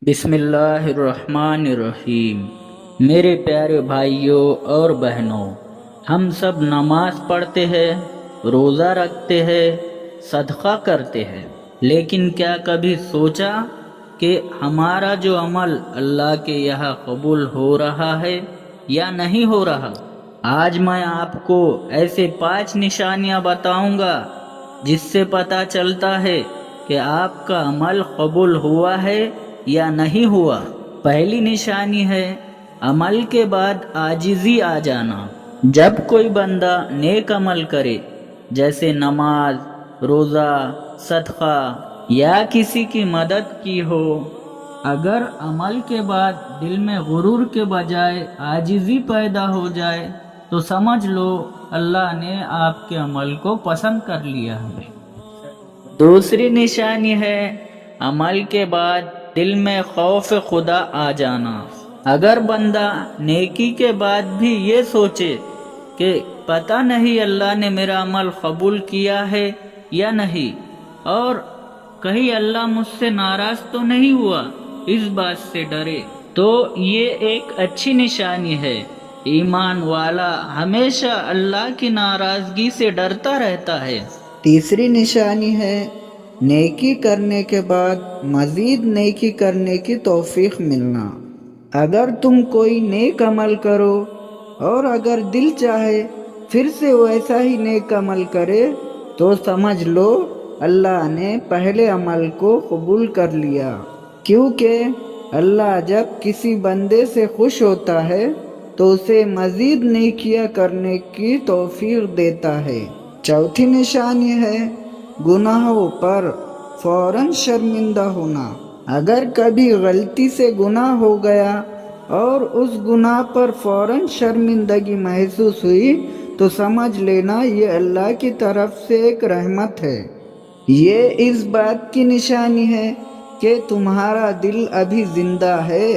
بسم اللہ الرحمن الرحیم۔ میرے پیارے بھائیوں اور بہنوں، ہم سب نماز پڑھتے ہیں، روزہ رکھتے ہیں، صدقہ کرتے ہیں، لیکن کیا کبھی سوچا کہ ہمارا جو عمل اللہ کے یہاں قبول ہو رہا ہے یا نہیں ہو رہا؟ آج میں آپ کو ایسے 5 نشانیاں بتاؤں گا جس سے پتہ چلتا ہے کہ آپ کا عمل قبول ہوا ہے یا نہیں ہوا۔ پہلی نشانی ہے عمل کے بعد عاجزی آ جانا۔ جب کوئی بندہ نیک عمل کرے، جیسے نماز، روزہ، صدقہ یا کسی کی مدد کی ہو، اگر عمل کے بعد دل میں غرور کے بجائے عاجزی پیدا ہو جائے تو سمجھ لو اللہ نے آپ کے عمل کو پسند کر لیا ہے۔ دوسری نشانی ہے عمل کے بعد دل میں خوف خدا آ جانا۔ اگر بندہ نیکی کے بعد بھی یہ سوچے کہ پتہ نہیں اللہ نے میرا عمل قبول کیا ہے یا نہیں، اور کہیں اللہ مجھ سے ناراض تو نہیں ہوا، اس بات سے ڈرے، تو یہ ایک اچھی نشانی ہے۔ ایمان والا ہمیشہ اللہ کی ناراضگی سے ڈرتا رہتا ہے۔ تیسری نشانی ہے نیکی کرنے کے بعد مزید نیکی کرنے کی توفیق ملنا۔ اگر تم کوئی نیک عمل کرو اور اگر دل چاہے پھر سے ویسا ہی نیک عمل کرے تو سمجھ لو اللہ نے پہلے عمل کو قبول کر لیا، کیونکہ اللہ جب کسی بندے سے خوش ہوتا ہے تو اسے مزید نیکیاں کرنے کی توفیق دیتا ہے۔ چوتھی نشانی ہے گناہوں پر فوراً شرمندہ ہونا۔ اگر کبھی غلطی سے گناہ ہو گیا اور اس گناہ پر فوراً شرمندگی محسوس ہوئی تو سمجھ لینا یہ اللہ کی طرف سے ایک رحمت ہے۔ یہ اس بات کی نشانی ہے کہ تمہارا دل ابھی زندہ ہے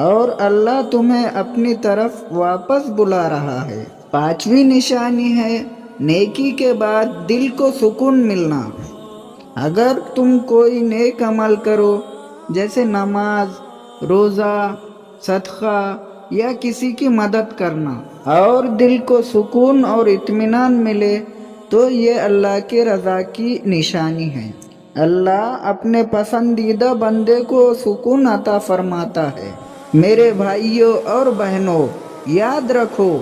اور اللہ تمہیں اپنی طرف واپس بلا رہا ہے۔ پانچویں نشانی ہے نیکی کے بعد دل کو سکون ملنا۔ اگر تم کوئی نیک عمل کرو، جیسے نماز، روزہ، صدقہ یا کسی کی مدد کرنا، اور دل کو سکون اور اطمینان ملے تو یہ اللہ کی رضا کی نشانی ہے۔ اللہ اپنے پسندیدہ بندے کو سکون عطا فرماتا ہے۔ میرے بھائیوں اور بہنوں، یاد رکھو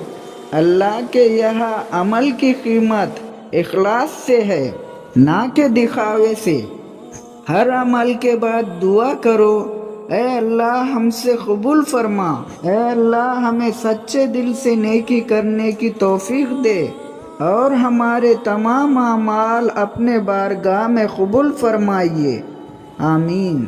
اللہ کے یہاں عمل کی قیمت اخلاص سے ہے، نہ کہ دکھاوے سے۔ ہر عمل کے بعد دعا کرو، اے اللہ ہم سے قبول فرما، اے اللہ ہمیں سچے دل سے نیکی کرنے کی توفیق دے اور ہمارے تمام اعمال اپنے بارگاہ میں قبول فرمائیے، آمین۔